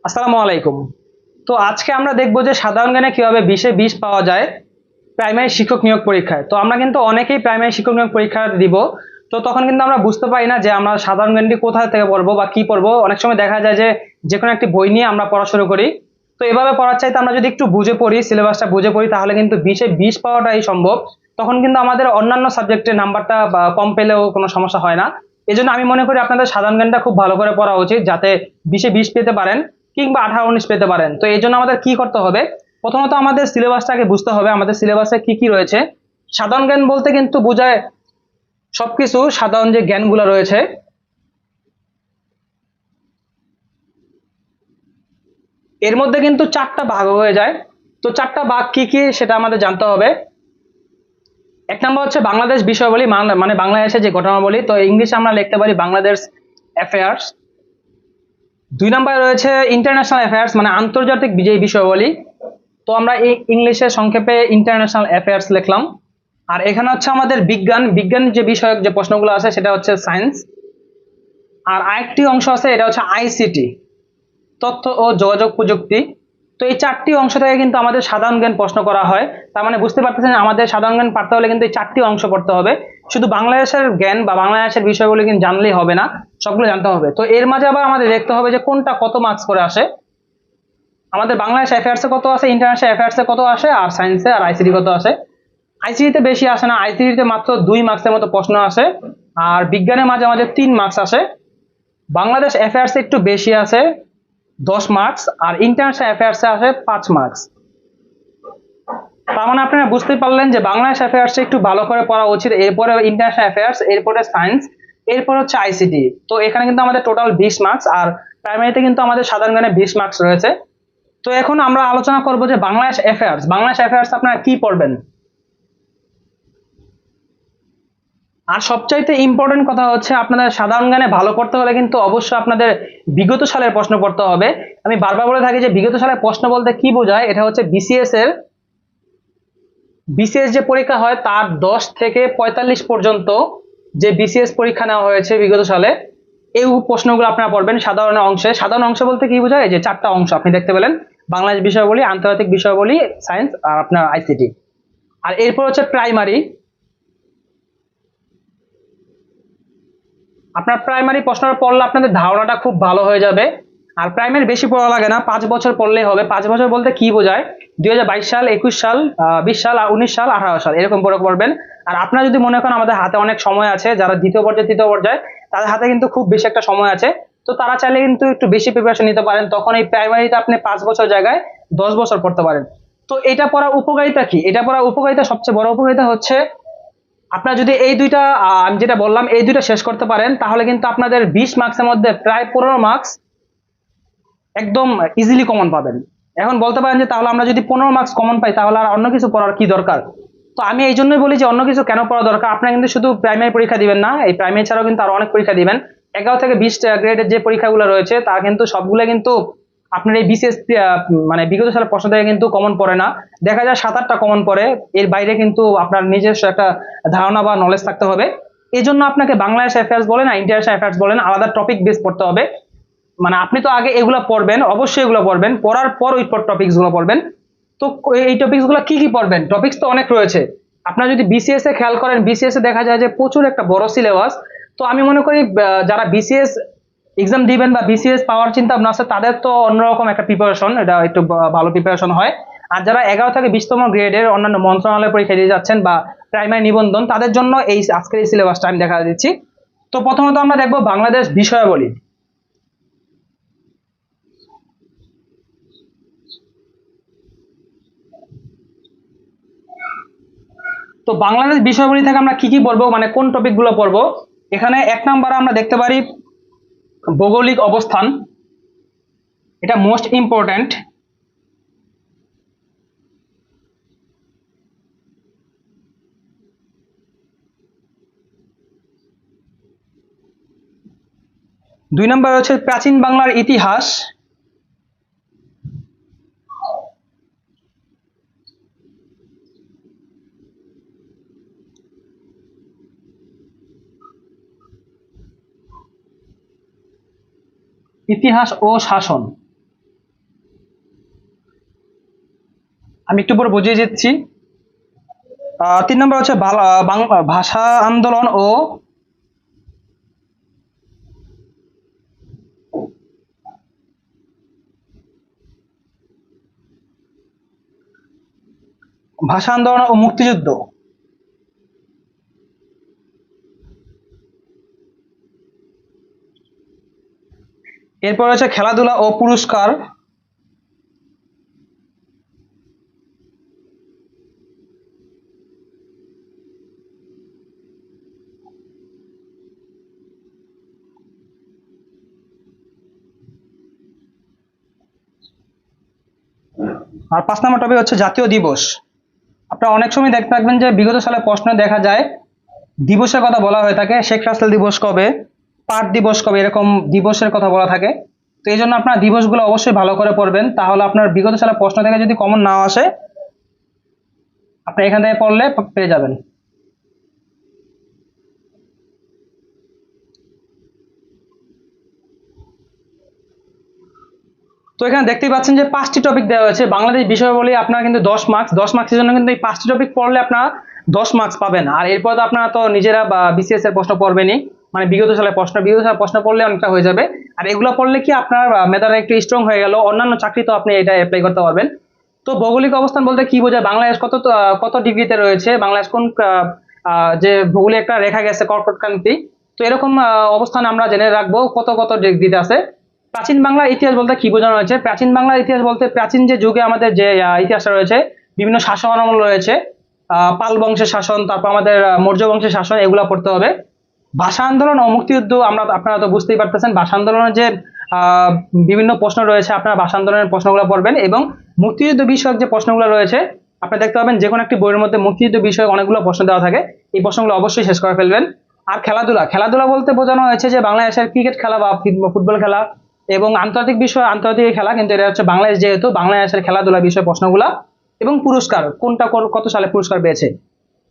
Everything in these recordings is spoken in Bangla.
আসসালামু আলাইকুম। তো আজকে আমরা দেখব যে সাধারণ জ্ঞানে কিভাবে 20-এ 20 পাওয়া যায় প্রাইমারি শিক্ষক নিয়োগ পরীক্ষায়। তো আমরা কিন্তু অনেকেই প্রাইমারি শিক্ষক নিয়োগ পরীক্ষা দিব। তো তখন কিন্তু আমরা বুঝতে পারি না যে আমরা সাধারণ জ্ঞানটি কোথা থেকে পড়বো বা কি পড়বো। অনেক সময় দেখা যায় যে যেকোনো একটি বই নিয়ে আমরা পড়া শুরু করি। তো এভাবে পড়ার চাইতে আমরা যদি একটু বুঝে পড়ি, সিলেবাসটা বুঝে পড়ি, তাহলে কিন্তু 20-এ 20 পাওয়াটাই সম্ভব। তখন কিন্তু আমাদের অন্যান্য সাবজেক্টের নাম্বারটা বা কম পেলেও কোনো সমস্যা হয় না। এজন্য আমি মনে করি আপনাদের সাধারণ জ্ঞানটা খুব ভালো করে পড়া উচিত, যাতে 20-এ 20 পেতে পারেন কিংবা 18-19 পেতে পারেন। তো এই জন্য আমাদের কি করতে হবে? প্রথমত আমাদের সিলেবাসটাকে বুঝতে হবে, আমাদের সিলেবাসে কি কি রয়েছে। সাধারণ জ্ঞান বলতে কিন্তু বোঝায় সবকিছু, সাধারণ যে জ্ঞানগুলো রয়েছে এর মধ্যে কিন্তু 4টা ভাগ হয়ে যায়। তো 4টা ভাগ কি কি সেটা আমাদের জানতে হবে। এক নম্বর হচ্ছে বাংলাদেশ বিষয়াবলী, মানে বাংলাদেশের যে ঘটনাবলী। তো ইংলিশে আমরা লিখতে পারি বাংলাদেশ অ্যাফেয়ার্স। 2 নম্বরে রয়েছে ইন্টারন্যাশনাল অ্যাফেয়ার্স, মানে আন্তর্জাতিক যে বিষয়াবলী। তো আমরা এই ইংলিশে সংক্ষেপে ইন্টারন্যাশনাল অ্যাফেয়ার্স লিখলাম। আর এখানে হচ্ছে আমাদের বিজ্ঞান যে বিষয়ক যে প্রশ্নগুলো আছে সেটা হচ্ছে সায়েন্স। আর আরেকটি অংশ আছে, এটা হচ্ছে আইসিটি, তথ্য ও যোগাযোগ প্রযুক্তি। তো এই 4টি অংশ থেকে কিন্তু আমাদের সাধারণ জ্ঞান প্রশ্ন করা হয়। তার মানে বুঝতে পারতেছেন আমাদের সাধারণ জ্ঞান পড়তে হলে কিন্তু এই 4টি অংশ পড়তে হবে। শুধু বাংলাদেশের জ্ঞান বা বাংলাদেশের বিষয়গুলো কিন্তু জানলেই হবে না, সবগুলো জানতে হবে। তো এর মাঝে আবার আমাদের দেখতে হবে যে কোনটা কত মার্কস করে আসে। আমাদের বাংলাদেশ অ্যাফেয়ার্সে কত আসে, ইন্টারন্যাশনাল অ্যাফেয়ার্সে কত আসে, আর সায়েন্সে আর আইসিটি কত আসে। আইসিটিতে বেশি আসে না, আইসিটিতে মাত্র 2 মার্কসের মতো প্রশ্ন আসে। আর বিজ্ঞানের মাঝে মাঝে 3 মার্কস আসে। বাংলাদেশ অ্যাফেয়ার্সে একটু বেশি আছে, 10 মার্কস। আর ইন্টারন্যাশনাল অ্যাফেয়ার্সে আসে 5 মার্কস। তার মানে আপনারা বুঝতে পারলেন যে বাংলাদেশ অ্যাফেয়ার্স একটু ভালো করে পড়া উচিত, এরপরে ইন্টারন্যাশনাল অ্যাফেয়ার্স, এরপরে সায়েন্স, এরপর হচ্ছে আইসিটি। তো এখানে কিন্তু আমাদের টোটাল 20 মার্কস, আর প্রাইমারিতে কিন্তু আমাদের সাধারণ জ্ঞানে 20 মার্কস রয়েছে। তো এখন আমরা আলোচনা করব যে বাংলাদেশ অ্যাফেয়ার্স আপনারা কি পড়বেন। আর সবচাইতে ইম্পর্টেন্ট কথা হচ্ছে আপনাদের সাধারণ জ্ঞানে ভালো করতে হলে কিন্তু অবশ্যই আপনাদের বিগত সালের প্রশ্ন পড়তে হবে। আমি বারবার বলে থাকি যে বিগত সালের প্রশ্ন বলতে কি বোঝায়, এটা হচ্ছে বিসিএস যে পরীক্ষা হয় তার 10 থেকে 45 পর্যন্ত যে বিসিএস পরীক্ষা নেওয়া হয়েছে বিগত সালে, এই প্রশ্নগুলো আপনারা পড়বেন সাধারণ অংশে বলতে কি বোঝায়, যে 4টা অংশ আপনি দেখতে পেলেন: বাংলাদেশ বিষয়াবলী, আন্তর্জাতিক বিষয়াবলী, সায়েন্স আর আপনার আইসিটি। আর এরপর হচ্ছে প্রাইমারি। আপনার প্রাইমারি প্রশ্নটা পড়লে আপনাদের ধারণাটা খুব ভালো হয়ে যাবে। আর প্রাইমারি বেশি পড়া লাগে না, 5 বছর পড়লেই হবে। 5 বছর বলতে কি বোঝায়, 2022 সাল, 21 সাল, 20 সাল, 19 সাল, 18 সাল, এরকম করে পড়বেন। আর আপনারা যদি মনে করেন আমাদের হাতে অনেক সময় আছে, যারা দ্বিতীয় পর্যায়ে তৃতীয় পর্যায়ে, তাদের হাতে কিন্তু খুব বেশি একটা সময় আছে। তো তারা চাইলে কিন্তু একটু বেশি প্রিপারেশন নিতে পারেন, তখন এই প্রাইমারিতে আপনি 5 বছর জায়গায় 10 বছর পড়তে পারেন। তো এটা পড়ার উপকারিতা কি? এটা পড়ার উপকারিতা, সবচেয়ে বড় উপকারিতা হচ্ছে আপনারা যদি এই দুইটা আমি যেটা বললাম এই দুইটা শেষ করতে পারেন, তাহলে কিন্তু আপনাদের 20 মার্কসের মধ্যে প্রায় 15 মার্কস একদম ইজিলি কমন পাবেন। এখন বলতে পারেন যে তাহলে আমরা যদি 15 মার্কস কমন পাই তাহলে আর অন্য কিছু পড়ার কি দরকার? তো আমি এই জন্যই বলি যে অন্য কিছু কেন পড়া দরকার। আপনারা কিন্তু শুধু প্রাইমারি পরীক্ষা দিবেন না, এই প্রাইমারি ছাড়াও কিন্তু আরো অনেক পরীক্ষা দিবেন। 11 থেকে 20 গ্রেডের যে পরীক্ষাগুলো রয়েছে তার কিন্তু সবগুলো কিন্তু আপনার এই বিসিএস মানে বিগত সালের প্রশ্ন থেকে কিন্তু কমন পড়ে না। দেখা যায় 7-8টা কমন পড়ে, এর বাইরে কিন্তু আপনার নিজস্ব একটা ধারণা বা নলেজ থাকতে হবে। এই জন্য আপনাকে বাংলাদেশ অ্যাফেয়ার্স বলেন আর ইন্টারন্যাশনাল অ্যাফেয়ার্স বলেন, আলাদা টপিক বেস পড়তে হবে। মানে আপনি তো আগে এগুলো পড়বেন, অবশ্যই এগুলো পড়বেন, পড়ার পর ওই টপিকস গুলো পড়বেন। তো এই টপিকস গুলো কি কি পড়বেন? টপিকস তো অনেক রয়েছে। আপনারা যদি বিসিএস এ খেয়াল করেন, বিসিএস এ দেখা যায় যে প্রচুর একটা বড় সিলেবাস। তো আমি মনে করি যারা বিসিএস এক্সাম দিবেন বা বিসিএস পাওয়ার চিন্তা ভাবনা আছে, তাদের তো অন্যরকম একটা প্রিপারেশন, এটা একটু ভালো প্রিপারেশন হয়। আর যারা 11 থেকে 20তম গ্রেডের অন্যান্য মন্ত্রণালয় পরীক্ষা দিয়ে যাচ্ছেন বা প্রাইমারি নিবন্ধন, তাদের জন্য এই আজকের এই সিলেবাসটা আমি দেখা দিচ্ছি। তো প্রথমত আমরা দেখবো বাংলাদেশ বিষয়াবলী। তো বাংলাদেশ বিষয়াবলী থেকে আমরা কি কি পড়বো, মানে কোন টপিক গুলো পড়বো? এখানে 1 নম্বরে আমরা দেখতে পারি ভৌগোলিক অবস্থান, এটা মোস্ট ইম্পর্টেন্ট। 2 নম্বরে হচ্ছে প্রাচীন বাংলার ইতিহাস। 'ইতিহাস ও শাসন'। আমি একটু পরে বুঝিয়ে দিচ্ছি। 3 নম্বর হচ্ছে ভাষা আন্দোলন ও মুক্তিযুদ্ধ। এরপর হচ্ছে খেলাধুলা ও পুরস্কার। আর 5 নম্বর টপিক হচ্ছে জাতীয় দিবস। আপনারা অনেক সময় দেখতে থাকবেন যে বিগত সালে প্রশ্ন দেখা যায় দিবসের কথা বলা হয়ে থাকে, শেখ রাসেল দিবস কবে, পাট দিবস কবে, এরকম দিবসের কথা বলা থাকে। তো এই জন্য আপনার দিবসগুলো অবশ্যই ভালো করে পড়বেন, তাহলে আপনার বিগত সালে প্রশ্ন থেকে যদি কমন না আসে আপনি এখান থেকে পড়লে পেয়ে যাবেন। তো এখানে দেখতেই পাচ্ছেন যে 5টি টপিক দেওয়া হয়েছে বাংলাদেশ বিষয় বলে, আপনারা কিন্তু 10 মার্কস, 10 মার্কসের জন্য কিন্তু এই 5টি টপিক পড়লে আপনারা 10 মার্কস পাবেন। আর এরপর তো আপনারা তো নিজেরা বা বিসিএস এর প্রশ্ন পড়বেনই, মানে বিগত সালের প্রশ্ন পড়লে অনেকটা হয়ে যাবে। আর এগুলো পড়লে কি আপনার মেধাটা একটু স্ট্রং হয়ে গেল, অন্যান্য চাকরি তো আপনি এটা অ্যাপ্লাই করতে পারবেন। তো ভৌগোলিক অবস্থান বলতে কি বোঝায়, বাংলাদেশ কত ডিগ্রিতে রয়েছে, বাংলাদেশ কোন যে ভূগোলে একটা রেখা গেছে কর্কটক্রান্তি, তো এরকম অবস্থান আমরা জেনে রাখবো কত কত ডিগ্রিতে আছে। প্রাচীন বাংলার ইতিহাস বলতে কি বোঝানো হয়েছে, প্রাচীন বাংলার ইতিহাস বলতে প্রাচীন যে যুগে আমাদের যে ইতিহাসটা রয়েছে, বিভিন্ন শাসন আমল রয়েছে, পাল বংশের শাসন, তারপর আমাদের মৌর্য বংশের শাসন, এগুলা পড়তে হবে। ভাষা আন্দোলন ও মুক্তিযুদ্ধ আপনারা তো বুঝতেই পারতেছেন, ভাষা আন্দোলনের যে আহ বিভিন্ন প্রশ্ন রয়েছে, আপনারা ভাষা আন্দোলনের প্রশ্নগুলো পড়বেন, এবং মুক্তিযুদ্ধ বিষয়ক যে প্রশ্নগুলো রয়েছে আপনারা দেখতে পাবেন যে কোনো একটি বইয়ের মধ্যে মুক্তিযুদ্ধ বিষয়ক অনেকগুলো প্রশ্ন দেওয়া থাকে, এই প্রশ্নগুলো অবশ্যই শেষ করে ফেলবেন। আর খেলাধুলা বলতে বোঝানো হয়েছে যে বাংলাদেশের ক্রিকেট খেলা বা ফুটবল খেলা এবং আন্তর্জাতিক বিষয়, আন্তর্জাতিক খেলা, কিন্তু এটা হচ্ছে বাংলাদেশ যেহেতু, বাংলাদেশের খেলাধুলা বিষয় প্রশ্নগুলা, এবং পুরস্কার কোনটা কত সালে পুরস্কার পেয়েছে।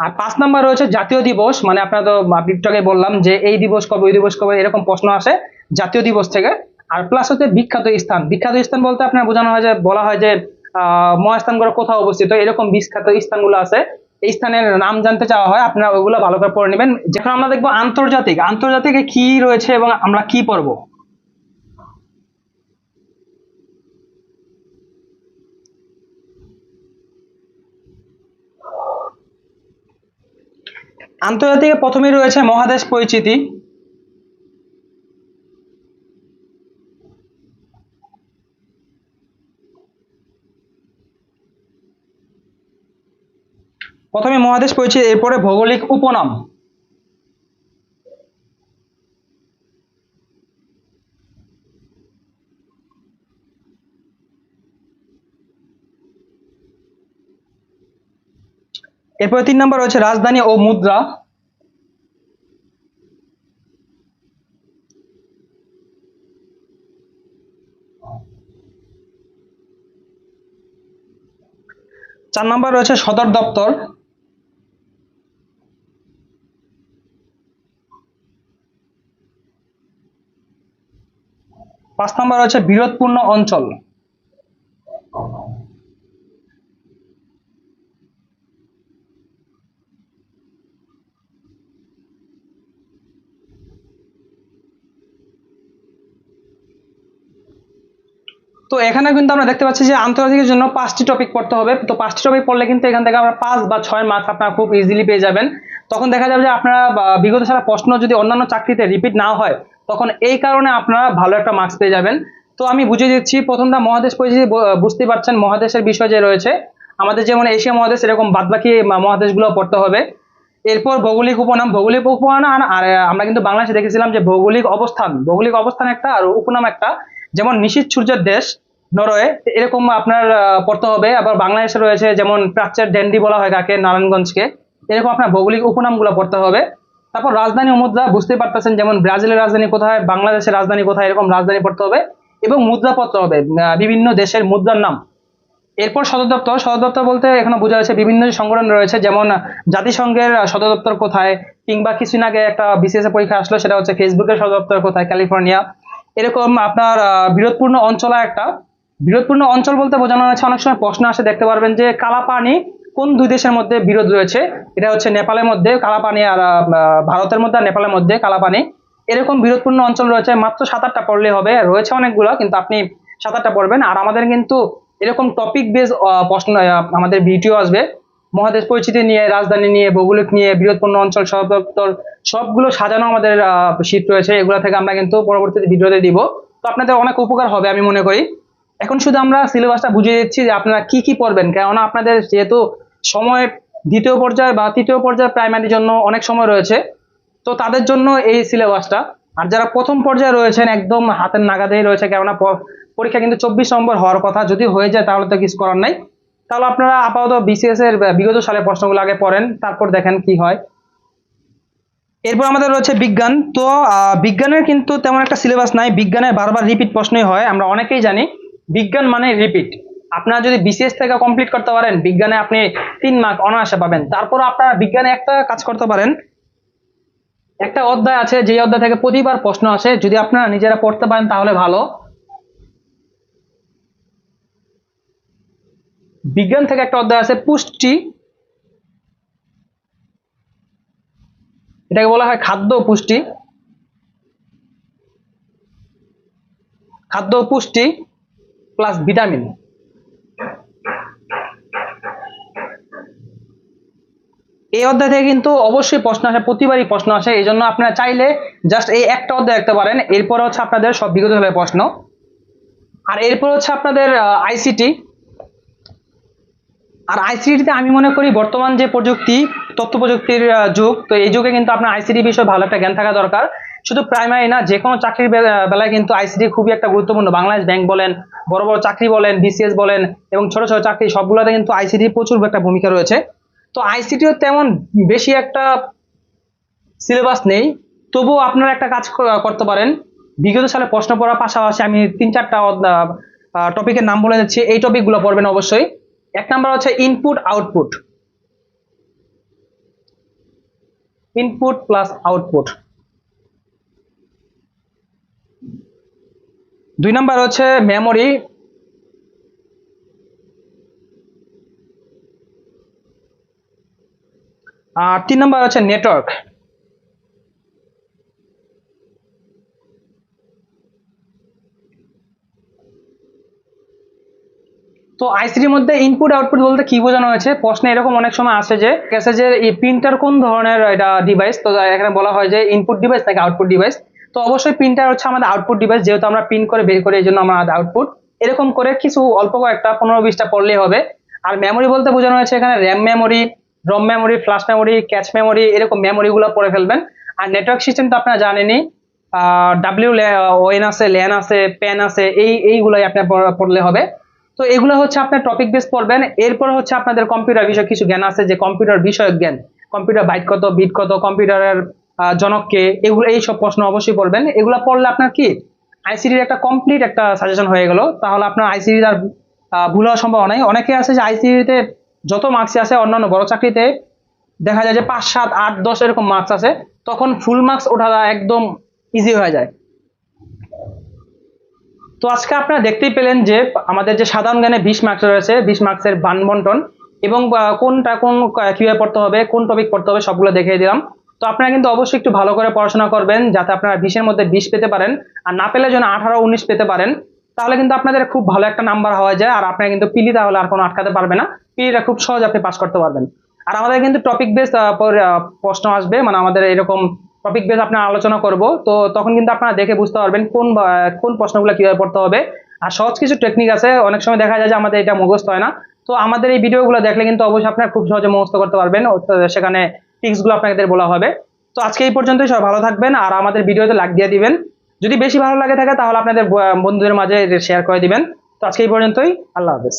আর 5 নম্বর রয়েছে জাতীয় দিবস, মানে আপনারা তো একটু আগে বললাম যে এই দিবস কবে, ওই দিবস কবে, এরকম প্রশ্ন আসে জাতীয় দিবস থেকে। আর প্লাস হচ্ছে বিখ্যাত স্থান বলতে আপনার বোঝানো হয় যে, বলা হয় যে মহাস্থানগুলো কোথাও অবস্থিত, এরকম বিখ্যাত স্থানগুলো আছে, এই স্থানের নাম জানতে চাওয়া হয়, আপনারা ওইগুলো ভালো করে পড়ে নেবেন। যখন আমরা দেখবো আন্তর্জাতিকে কি রয়েছে এবং আমরা কি পড়বো। আন্তর্জাতিকে প্রথমেই রয়েছে মহাদেশ পরিচিতি। প্রথমে মহাদেশ পরিচিতি, এরপরে ভৌগোলিক উপনাম। এরপরে 3 নম্বর রয়েছে রাজধানী ও মুদ্রা। 4 নম্বর রয়েছে সদর দপ্তর। 5 নম্বর রয়েছে বিরোধপূর্ণ অঞ্চল। তো এখানে কিন্তু আমরা দেখতে পাচ্ছি যে আন্তর্জাতিকের জন্য 5টি টপিক পড়তে হবে। তো 5টি টপিক পড়লে কিন্তু এখান থেকে আমরা 5 বা 6 মার্কস আপনারা খুব ইজিলি পেয়ে যাবেন। তখন দেখা যাবে যে আপনারা বিগত সালের প্রশ্ন যদি অন্যান্য চাকরিতে রিপিট না হয়, তখন এই কারণে আপনারা ভালো একটা মার্কস পেয়ে যাবেন। তো আমি বুঝিয়ে দিচ্ছি, প্রথমটা মহাদেশ পরিচিতি, বুঝতেই পারছেন মহাদেশের বিষয় যে রয়েছে, আমাদের যেমন এশিয়া মহাদেশ, এরকম বাদবাকি মহাদেশগুলো পড়তে হবে। এরপর ভৌগোলিক উপনাম, আর আমরা কিন্তু বাংলাদেশে দেখেছিলাম যে ভৌগোলিক অবস্থান একটা আর উপনাম একটা, যেমন নিশীথ সূর্যের দেশ নরওয়ে, এরকম আপনার পড়তে হবে। আবার বাংলাদেশে রয়েছে যেমন প্রাচ্যের ড্যান্ডি বলা হয় কাকে, নারায়ণগঞ্জকে, এরকম আপনার ভৌগোলিক উপনামগুলো পড়তে হবে। তারপর রাজধানী ও মুদ্রা, বুঝতেই পারতেছেন যেমন ব্রাজিলের রাজধানী কোথায়, বাংলাদেশের রাজধানী কোথায়, এরকম রাজধানী পড়তে হবে, এবং মুদ্রা পড়তে হবে, বিভিন্ন দেশের মুদ্রার নাম। এরপর সদর দপ্তর বলতে এখানে বোঝা যাচ্ছে বিভিন্ন সংগঠন রয়েছে, যেমন জাতিসংঘের সদর দপ্তর কোথায়, কিংবা কিছুদিন আগে একটা বিসিএস এর পরীক্ষা আসলো, সেটা হচ্ছে ফেসবুকের সদর দপ্তর কোথায়, ক্যালিফোর্নিয়া। এরকম আপনার বিরোধপূর্ণ অঞ্চল একটা, বিরোধপূর্ণ অঞ্চল বলতে বোঝানো হয়েছে, অনেক সময় প্রশ্ন আসে দেখতে পারবেন যে কালাপানি কোন দুই দেশের মধ্যে বিরোধ রয়েছে। এটা হচ্ছে নেপালের মধ্যে কালাপানি, আর ভারতের মধ্যে আর নেপালের মধ্যে কালাপানি। এরকম বিরোধপূর্ণ অঞ্চল রয়েছে, মাত্র 7-8টা পড়লে হবে, রয়েছে অনেকগুলো, কিন্তু আপনি 7-8টা পড়বেন। আর আমাদের কিন্তু এরকম টপিক বেস প্রশ্ন, আমাদের ভিডিও আসবে মহাদেশ পরিচিতি নিয়ে, রাজধানী নিয়ে, ভৌগোলিক নিয়ে, বিরোধপূর্ণ অঞ্চল সদপ্তর, সবগুলো সাজানো আমাদের শীট রয়েছে। এগুলো থেকে আমরা কিন্তু পরবর্তীতে ভিডিওতে দিব। তো আপনাদের অনেক উপকার হবে আমি মনে করি। এখন শুধু আমরা সিলেবাসটা বুঝিয়ে দিচ্ছি যে আপনারা কি কি পড়বেন, কেননা আপনাদের যেহেতু সময় দ্বিতীয় পর্যায়ে বা তৃতীয় পর্যায়ে প্রাইমারির জন্য অনেক সময় রয়েছে, তো তাদের জন্য এই সিলেবাসটা। আর যারা প্রথম পর্যায়ে রয়েছেন একদম হাতের নাগাদেই রয়েছে, কেননা পরীক্ষা কিন্তু 24 নম্বর হওয়ার কথা, যদি হয়ে যায় তাহলে তো কিছু করার নাই। তাহলে আপনারা আপাতত বিসিএস এর বিগত সালের প্রশ্নগুলো আগে পড়েন, তারপর দেখেন কি হয়। এরপর আমাদের রয়েছে বিজ্ঞান। তো বিজ্ঞানের কিন্তু তেমন একটা সিলেবাস নাই, বিজ্ঞানে বারবার রিপিট প্রশ্নই হয়, আমরা অনেকেই জানি। বিজ্ঞান মানে রিপিট। আপনারা যদি বিসিএস থেকে কমপ্লিট করতে পারেন, বিজ্ঞানে আপনি 3 মার্ক অনায়াসে পাবেন। তারপর আপনারা বিজ্ঞানে একটা কাজ করতে পারেন, একটা অধ্যায় আছে যে অধ্যায় থেকে প্রতিবার প্রশ্ন আসে, যদি আপনারা নিজেরা পড়তে পারেন তাহলে ভালো। বিজ্ঞান থেকে একটা অধ্যায় আছে পুষ্টি, এটাকে বলা হয় খাদ্য পুষ্টি, খাদ্য পুষ্টি প্লাস ভিটামিন। এই অধ্যায় থেকে কিন্তু অবশ্যই প্রশ্ন আসে, প্রতিবারই প্রশ্ন আসে। এই জন্য আপনারা চাইলে জাস্ট এই একটা অধ্যায় দেখতে পারেন, এরপর হচ্ছে আপনাদের সব বিগত সালের প্রশ্ন। আর এরপর হচ্ছে আপনাদের আইসিটি। আর আইসিটিতে আমি মনে করি বর্তমান যে প্রযুক্তি, তথ্য প্রযুক্তির যুগ, তো এই যুগে কিন্তু আপনার আইসিটি বিষয়ে ভালো একটা জ্ঞান থাকা দরকার। শুধু প্রাইমারি না, যে কোনো চাকরির বেলায় কিন্তু আইসিটি খুবই একটা গুরুত্বপূর্ণ। বাংলাদেশ ব্যাংক বলেন, বড় বড় চাকরি বলেন, বিসিএস বলেন, এবং ছোট ছোট চাকরি সবগুলোতে কিন্তু আইসিটি প্রচুর একটা ভূমিকা রয়েছে। তো আইসিটিও তেমন বেশি একটা সিলেবাস নেই, তবুও আপনারা একটা কাজ করতে পারেন। বিগত সালে প্রশ্ন পড়ার পাশাপাশি আমি 3-4টা টপিকের নাম বলে দিচ্ছি, এই টপিকগুলো পড়বেন অবশ্যই। 1 নাম্বার হচ্ছে input output, input plus output. 2 number হচ্ছে মেমোরি। আর 3 নাম্বার হচ্ছে নেটওয়ার্ক। তো আইসিটির মধ্যে ইনপুট আউটপুট বলতে কি বোঝানো হয়েছে, প্রশ্নে এরকম অনেক সময় আসে যে এই প্রিন্টার কোন ধরনের এটা ডিভাইস, তো এখানে বলা হয় যে ইনপুট ডিভাইস নাকি আউটপুট ডিভাইস। তো অবশ্যই প্রিন্টার হচ্ছে আমাদের আউটপুট ডিভাইস, যেহেতু আমরা প্রিন্ট করে বের করি, এই জন্য আমাদের আউটপুট। এরকম করে কিছু অল্প কয়েকটা 15-20টা পড়লেই হবে। আর মেমোরি বলতে বোঝানো হয়েছে এখানে RAM memory, ROM memory, flash memory, cache memory, এরকম মেমোরি গুলো পড়ে ফেলবেন। আর নেটওয়ার্ক সিস্টেম তো আপনারা জানেনই, ডাব্লিউ ওএন আছে, ল্যান আছে, প্যান আছে, এইগুলাই আপনার পড়লে হবে। তো এগুলো হচ্ছে আপনার টপিক বেস পড়বেন। এরপর হচ্ছে আপনাদের কম্পিউটার বিষয়ে কিছু জ্ঞান আছে, যে কম্পিউটার বিষয়ক জ্ঞান, কম্পিউটার বাইট কত, বিট কত, কম্পিউটারের জনক কে, এগুলো এইসব প্রশ্ন অবশ্যই পড়বেন। এগুলো পড়লে আপনার কি আইসিটির একটা কমপ্লিট একটা সাজেশন হয়ে গেল। তাহলে আপনার আইসিটি আর ভুল হওয়ার সম্ভাবনা নাই। অনেকে আছে যে আইসিটিতে যত মার্কস আছে, অন্যান্য বড় চাকরিতে দেখা যায় যে 5, 7, 8, 10 এরকম মার্কস আছে, তখন ফুল মার্কস ওঠা একদম ইজি হয়ে যায়। তো আজকে আপনারা দেখতেই পেলেন যে আমাদের যে সাধারণ জ্ঞানে 20 মার্কস রয়েছে, 20 মার্কসের বন্টন, এবং কোনটা কোন কিভাবে পড়তে হবে, কোন টপিক পড়তে হবে, সবগুলো দেখিয়ে দিলাম। তো আপনারা কিন্তু অবশ্যই একটু ভালো করে পড়াশোনা করবেন, যাতে আপনারা 20-এর মধ্যে 20 পেতে পারেন, আর না পেলে যেন 18-19 পেতে পারেন। তাহলে কিন্তু আপনাদের খুব ভালো একটা নাম্বার হওয়া যায়, আর আপনারা কিন্তু পিলি তাহলে আর কোনো আটকাতে পারবে না, পিলিটা খুব সহজ আপনি পাস করতে পারবেন। আর আমাদের কিন্তু টপিক বেস প্রশ্ন আসবে, মানে আমাদের এরকম টপিক বেস আপনার আলোচনা করব। তো তখন কিন্তু আপনারা দেখে বুঝতে পারবেন কোন কোন প্রশ্নগুলো কিভাবে পড়তে হবে। আর সহজ কিছু টেকনিক আছে, অনেক সময় দেখা যায় যে আমাদের এটা মুখস্থ হয় না। তো আমাদের এই ভিডিওগুলো দেখলে কিন্তু অবশ্যই আপনারা খুব সহজে মুখস্থ করতে পারবেন, সেখানে টিপস গুলো আপনাদের বলা হবে। তো আজকে এই পর্যন্তই, সবাই ভালো থাকবেন, আর আমাদের ভিডিওতে লাইক দিয়ে দিবেন। যদি বেশি ভালো লাগে থাকে তাহলে আপনাদের বন্ধুদের মাঝে শেয়ার করে দিবেন। তো আজকে এই পর্যন্তই, আল্লাহ হাফেজ।